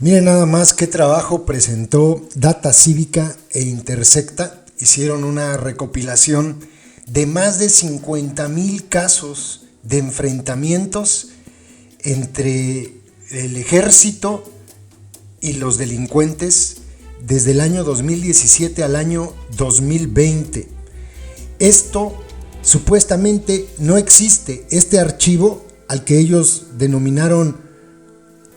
Miren nada más qué trabajo presentó Data Cívica e Intersecta. Hicieron una recopilación de más de 50,000 casos de enfrentamientos entre el ejército y los delincuentes desde el año 2017 al año 2020. Esto supuestamente no existe. Este archivo, al que ellos denominaron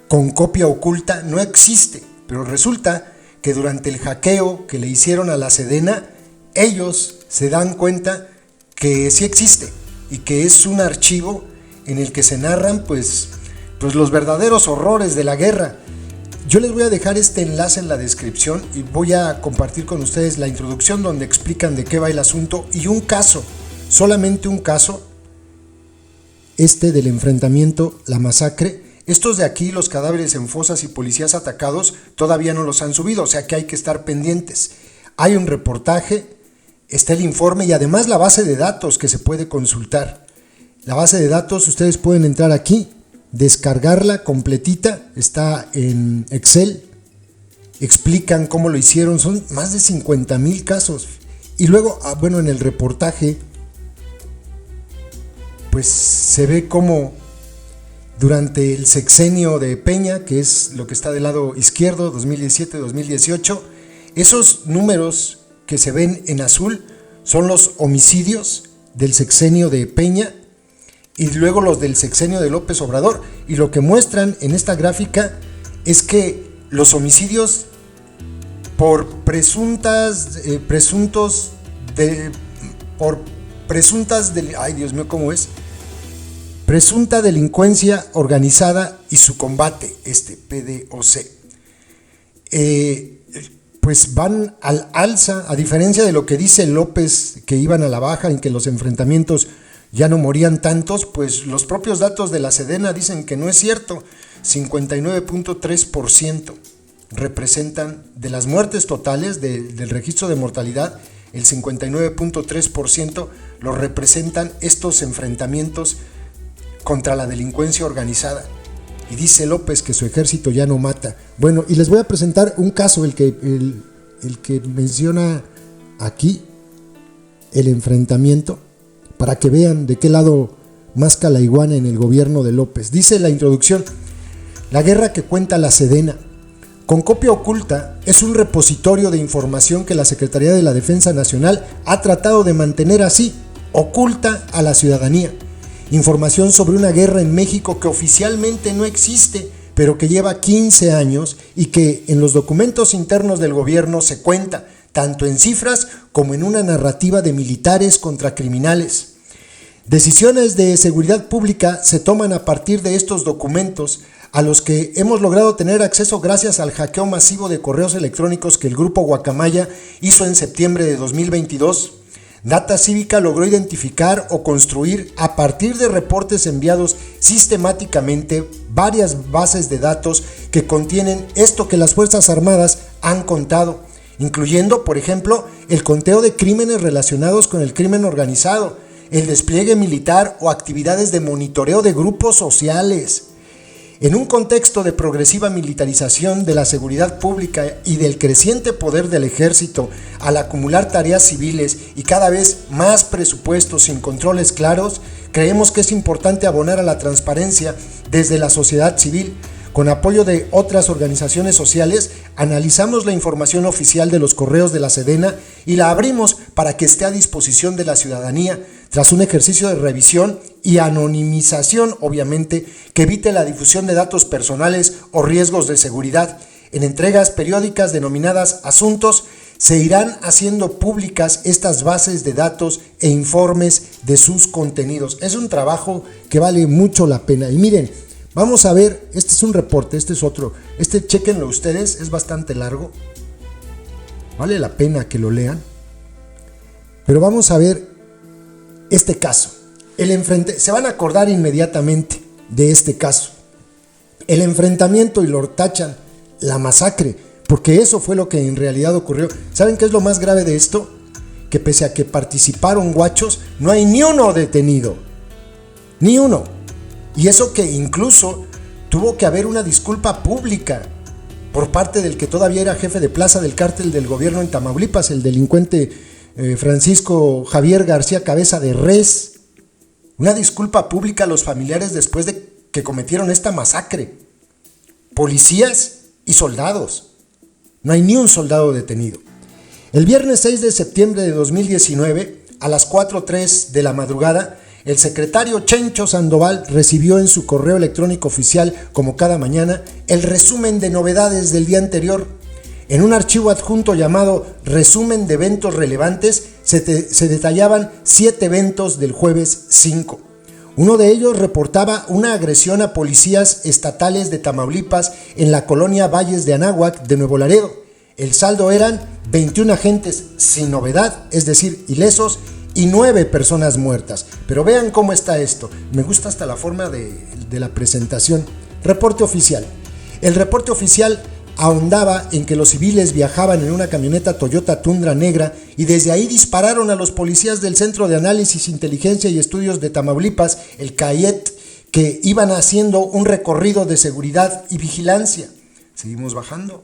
con copia oculta, no existe, pero resulta que durante el hackeo que le hicieron a la Sedena, ellos se dan cuenta que sí existe y que es un archivo en el que se narran pues los verdaderos horrores de la guerra. Yo les voy a dejar este enlace en la descripción y voy a compartir con ustedes la introducción donde explican de qué va el asunto y un caso, solamente un caso, del enfrentamiento, la masacre. Estos de aquí, los cadáveres en fosas y policías atacados, todavía no los han subido, o sea que hay que estar pendientes. Hay un reportaje, está el informe y además la base de datos que se puede consultar. La base de datos, ustedes pueden entrar aquí, descargarla completita, está en Excel, explican cómo lo hicieron, son más de 50,000 casos. Y luego, en el reportaje, pues se ve cómo durante el sexenio de Peña, que es lo que está del lado izquierdo, 2017-2018, esos números que se ven en azul son los homicidios del sexenio de Peña y luego los del sexenio de López Obrador. Y lo que muestran en esta gráfica es que los homicidios por presuntas presunta delincuencia organizada y su combate, PDOC, pues van al alza, a diferencia de lo que dice López, que iban a la baja, en que los enfrentamientos ya no morían tantos, pues los propios datos de la Sedena dicen que no es cierto. 59.3% representan de las muertes totales del registro de mortalidad, el 59.3% lo representan estos enfrentamientos contra la delincuencia organizada. Y dice López que su ejército ya no mata. Bueno, y les voy a presentar un caso, el que menciona aquí, el enfrentamiento, para que vean de qué lado masca la iguana en el gobierno de López. Dice la introducción: la guerra que cuenta la Sedena, con copia oculta, es un repositorio de información que la Secretaría de la Defensa Nacional ha tratado de mantener así, oculta a la ciudadanía. Información sobre una guerra en México que oficialmente no existe, pero que lleva 15 años y que en los documentos internos del gobierno se cuenta, tanto en cifras como en una narrativa de militares contra criminales. Decisiones de seguridad pública se toman a partir de estos documentos, a los que hemos logrado tener acceso gracias al hackeo masivo de correos electrónicos que el grupo Guacamaya hizo en septiembre de 2022. Data Cívica logró identificar o construir, a partir de reportes enviados sistemáticamente, varias bases de datos que contienen esto que las Fuerzas Armadas han contado, incluyendo, por ejemplo, el conteo de crímenes relacionados con el crimen organizado, el despliegue militar o actividades de monitoreo de grupos sociales. En un contexto de progresiva militarización de la seguridad pública y del creciente poder del ejército al acumular tareas civiles y cada vez más presupuestos sin controles claros, creemos que es importante abonar a la transparencia desde la sociedad civil. Con apoyo de otras organizaciones sociales, analizamos la información oficial de los correos de la Sedena y la abrimos para que esté a disposición de la ciudadanía, tras un ejercicio de revisión y anonimización, obviamente, que evite la difusión de datos personales o riesgos de seguridad. En entregas periódicas denominadas Asuntos, se irán haciendo públicas estas bases de datos e informes de sus contenidos. Es un trabajo que vale mucho la pena. Y miren, vamos a ver, este es un reporte, este es otro. Chéquenlo ustedes, es bastante largo. Vale la pena que lo lean. Pero vamos a ver este caso. Se van a acordar inmediatamente de este caso. El enfrentamiento, y lo tachan, la masacre, porque eso fue lo que en realidad ocurrió. ¿Saben qué es lo más grave de esto? Que pese a que participaron guachos, no hay ni uno detenido. Ni uno. Y eso que incluso tuvo que haber una disculpa pública por parte del que todavía era jefe de plaza del cártel del gobierno en Tamaulipas, el delincuente Francisco Javier García Cabeza de Res. Una disculpa pública a los familiares después de que cometieron esta masacre. Policías y soldados. No hay ni un soldado detenido. El viernes 6 de septiembre de 2019, a las 4:03 de la madrugada, el secretario Chencho Sandoval recibió en su correo electrónico oficial, como cada mañana, el resumen de novedades del día anterior. En un archivo adjunto llamado Resumen de Eventos Relevantes se detallaban 7 eventos del jueves 5. Uno de ellos reportaba una agresión a policías estatales de Tamaulipas en la colonia Valles de Anáhuac de Nuevo Laredo. El saldo eran 21 agentes sin novedad, es decir, ilesos, y 9 personas muertas. Pero vean cómo está esto. Me gusta hasta la forma de la presentación. Reporte oficial. El reporte oficial ahondaba en que los civiles viajaban en una camioneta Toyota Tundra negra y desde ahí dispararon a los policías del Centro de Análisis, Inteligencia y Estudios de Tamaulipas, el CAIET, que iban haciendo un recorrido de seguridad y vigilancia. Seguimos bajando.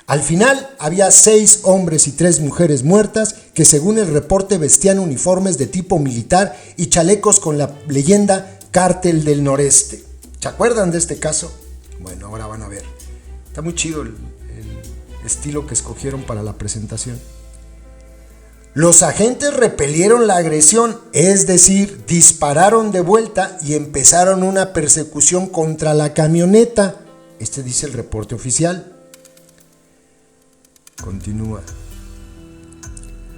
Al final había 6 hombres y 3 mujeres muertas que, según el reporte, vestían uniformes de tipo militar y chalecos con la leyenda Cártel del Noreste. ¿Se acuerdan de este caso? Bueno, ahora van a ver. Está muy chido el estilo que escogieron para la presentación. Los agentes repelieron la agresión, es decir, dispararon de vuelta y empezaron una persecución contra la camioneta. Este dice el reporte oficial. Continúa.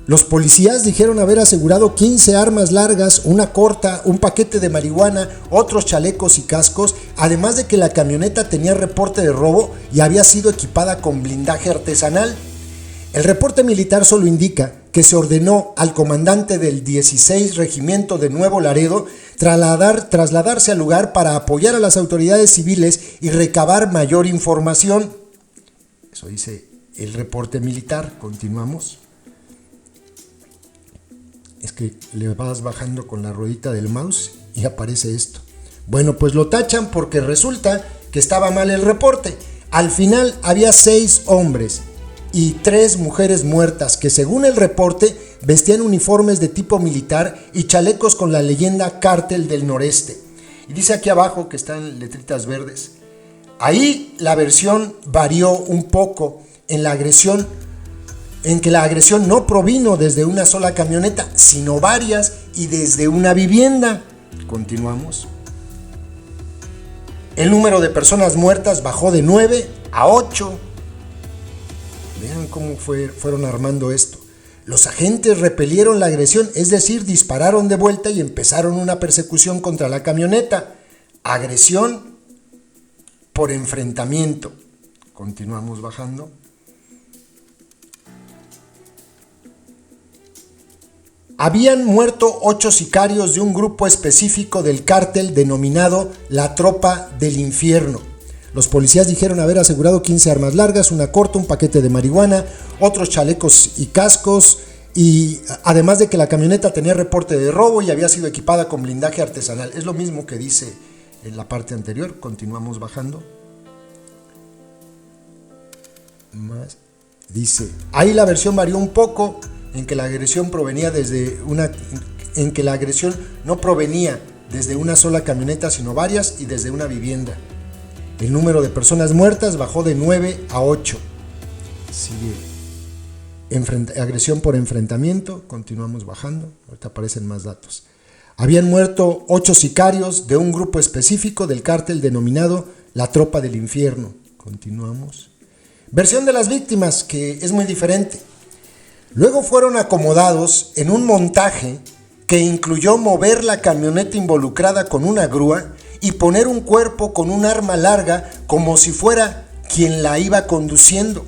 Los policías dijeron haber asegurado 15 armas largas, una corta, un paquete de marihuana, otros chalecos y cascos, además de que la camioneta tenía reporte de robo y había sido equipada con blindaje artesanal. El reporte militar solo indica que se ordenó al comandante del 16 Regimiento de Nuevo Laredo trasladarse al lugar para apoyar a las autoridades civiles y recabar mayor información. Eso dice el reporte militar. Continuamos. Es que le vas bajando con la ruedita del mouse y aparece esto. Bueno, pues lo tachan porque resulta que estaba mal el reporte. Al final había 6 hombres y 3 mujeres muertas que, según el reporte, vestían uniformes de tipo militar y chalecos con la leyenda Cártel del Noreste. Y dice aquí abajo, que están letritas verdes, ahí la versión varió un poco en que la agresión no provino desde una sola camioneta, sino varias y desde una vivienda. Continuamos. El número de personas muertas bajó de 9 a 8. Vean cómo fueron armando esto. Los agentes repelieron la agresión, es decir, dispararon de vuelta y empezaron una persecución contra la camioneta. Agresión por enfrentamiento. Continuamos bajando. Habían muerto 8 sicarios de un grupo específico del cártel denominado la Tropa del Infierno. Los policías dijeron haber asegurado 15 armas largas, una corta, un paquete de marihuana, otros chalecos y cascos, y además de que la camioneta tenía reporte de robo y había sido equipada con blindaje artesanal. Es lo mismo que dice en la parte anterior. Continuamos bajando. Más. Dice, ahí la versión varió un poco, en que la agresión no provenía desde una sola camioneta, sino varias y desde una vivienda. El número de personas muertas bajó de 9 a 8. Sigue. Agresión por enfrentamiento. Continuamos bajando. Ahorita aparecen más datos. Habían muerto 8 sicarios de un grupo específico del cártel denominado la Tropa del Infierno. Continuamos. Versión de las víctimas, que es muy diferente. Luego fueron acomodados en un montaje que incluyó mover la camioneta involucrada con una grúa y poner un cuerpo con un arma larga como si fuera quien la iba conduciendo.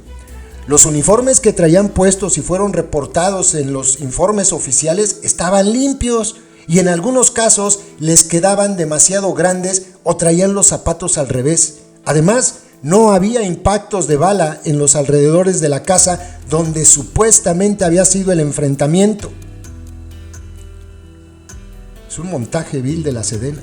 Los uniformes que traían puestos y fueron reportados en los informes oficiales estaban limpios y en algunos casos les quedaban demasiado grandes o traían los zapatos al revés. Además, no había impactos de bala en los alrededores de la casa donde supuestamente había sido el enfrentamiento. Es un montaje vil de la Sedena.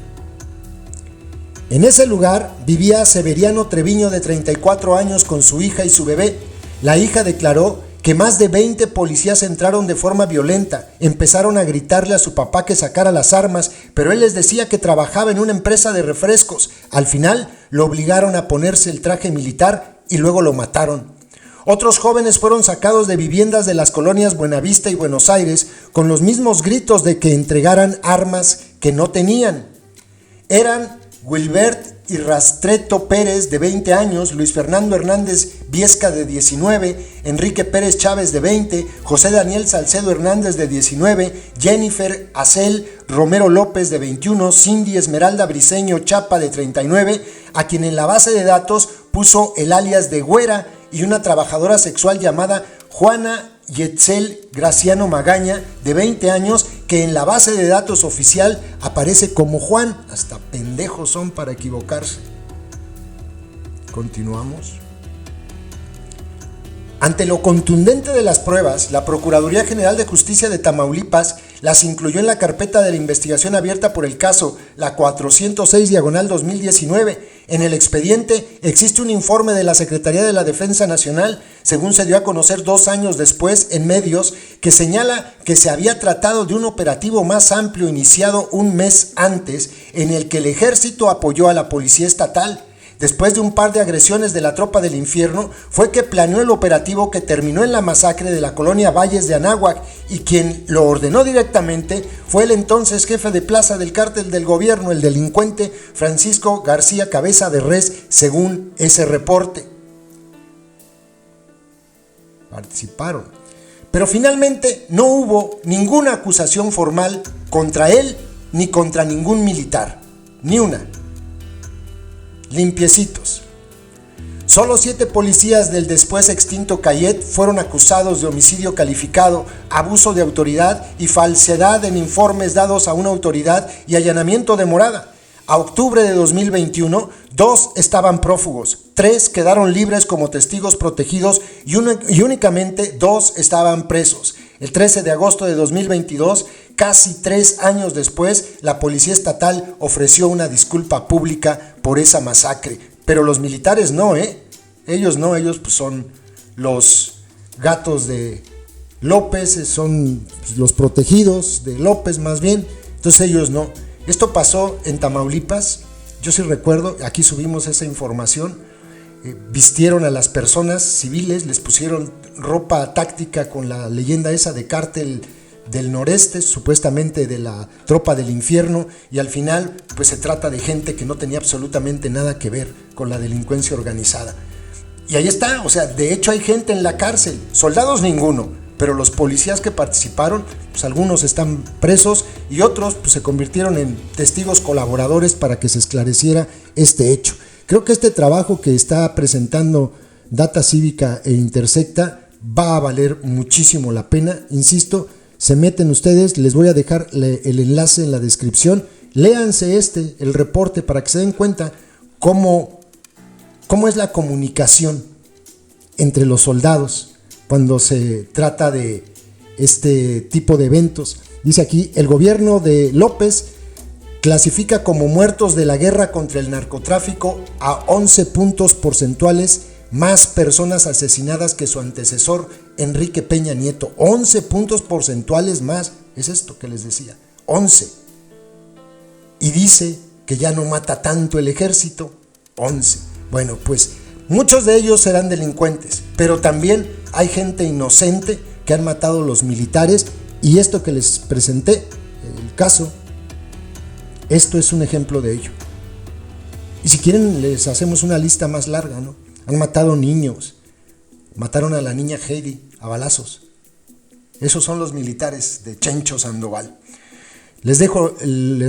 En ese lugar vivía Severiano Treviño, de 34 años, con su hija y su bebé. La hija declaró que más de 20 policías entraron de forma violenta, empezaron a gritarle a su papá que sacara las armas, pero él les decía que trabajaba en una empresa de refrescos. Al final lo obligaron a ponerse el traje militar y luego lo mataron. Otros jóvenes fueron sacados de viviendas de las colonias Buenavista y Buenos Aires con los mismos gritos de que entregaran armas que no tenían. Eran Wilbert y Rastreto Pérez, de 20 años, Luis Fernando Hernández Viesca, de 19, Enrique Pérez Chávez, de 20, José Daniel Salcedo Hernández, de 19, Jennifer Acel Romero López, de 21, Cindy Esmeralda Briceño Chapa, de 39, a quien en la base de datos puso el alias de Güera, y una trabajadora sexual llamada Juana Yetzel Graciano Magaña, de 20 años, que en la base de datos oficial aparece como Juan. Hasta pendejos son para equivocarse. Continuamos. Ante lo contundente de las pruebas, la Procuraduría General de Justicia de Tamaulipas las incluyó en la carpeta de la investigación abierta por el caso, la 406/2019. En el expediente existe un informe de la Secretaría de la Defensa Nacional, según se dio a conocer 2 años después en medios, que señala que se había tratado de un operativo más amplio iniciado un mes antes, en el que el ejército apoyó a la policía estatal. Después de un par de agresiones de la Tropa del Infierno, fue que planeó el operativo que terminó en la masacre de la colonia Valles de Anáhuac, y quien lo ordenó directamente fue el entonces jefe de plaza del cártel del gobierno, el delincuente Francisco García Cabeza de Res, según ese reporte. Participaron. Pero finalmente no hubo ninguna acusación formal contra él ni contra ningún militar, ni una. Limpiecitos. Solo 7 policías del después extinto Cayet fueron acusados de homicidio calificado, abuso de autoridad y falsedad en informes dados a una autoridad y allanamiento de morada. A octubre de 2021, 2 estaban prófugos, 3 quedaron libres como testigos protegidos y únicamente 2 estaban presos. El 13 de agosto de 2022, casi 3 años después, la Policía Estatal ofreció una disculpa pública por esa masacre. Pero los militares no, Ellos no, ellos pues son los gatos de López, son los protegidos de López más bien. Entonces ellos no. Esto pasó en Tamaulipas, yo sí recuerdo, aquí subimos esa información. Vistieron a las personas civiles, les pusieron ropa táctica con la leyenda esa de cártel del noreste, supuestamente de la Tropa del Infierno, y al final pues se trata de gente que no tenía absolutamente nada que ver con la delincuencia organizada. Y ahí está, o sea, de hecho hay gente en la cárcel, soldados ninguno, pero los policías que participaron, pues algunos están presos y otros pues se convirtieron en testigos colaboradores para que se esclareciera este hecho. Creo que este trabajo que está presentando Data Cívica e Intersecta va a valer muchísimo la pena. Insisto, se meten ustedes, les voy a dejar el enlace en la descripción. Léanse el reporte para que se den cuenta cómo es la comunicación entre los soldados cuando se trata de este tipo de eventos. Dice aquí, el gobierno de López clasifica como muertos de la guerra contra el narcotráfico a 11 puntos porcentuales más personas asesinadas que su antecesor Enrique Peña Nieto. 11 puntos porcentuales más, es esto que les decía, 11. Y dice que ya no mata tanto el ejército, 11. Bueno, pues muchos de ellos serán delincuentes, pero también hay gente inocente que han matado los militares, y esto que les presenté, el caso, esto es un ejemplo de ello. Y si quieren les hacemos una lista más larga, ¿no? Han matado niños, mataron a la niña Heidi a balazos. Esos son los militares de Chencho Sandoval. Les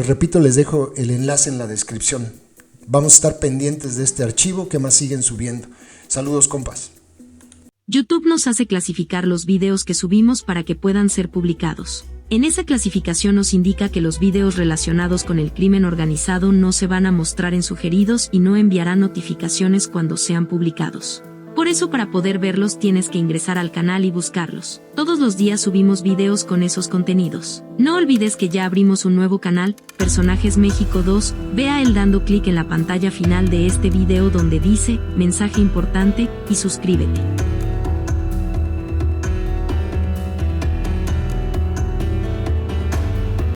repito, les dejo el enlace en la descripción. Vamos a estar pendientes de este archivo que más siguen subiendo. Saludos, compas. YouTube nos hace clasificar los videos que subimos para que puedan ser publicados. En esa clasificación nos indica que los videos relacionados con el crimen organizado no se van a mostrar en sugeridos y no enviará notificaciones cuando sean publicados. Por eso para poder verlos tienes que ingresar al canal y buscarlos. Todos los días subimos videos con esos contenidos. No olvides que ya abrimos un nuevo canal, Personajes México 2, ve a él dando clic en la pantalla final de este video donde dice, mensaje importante, y suscríbete.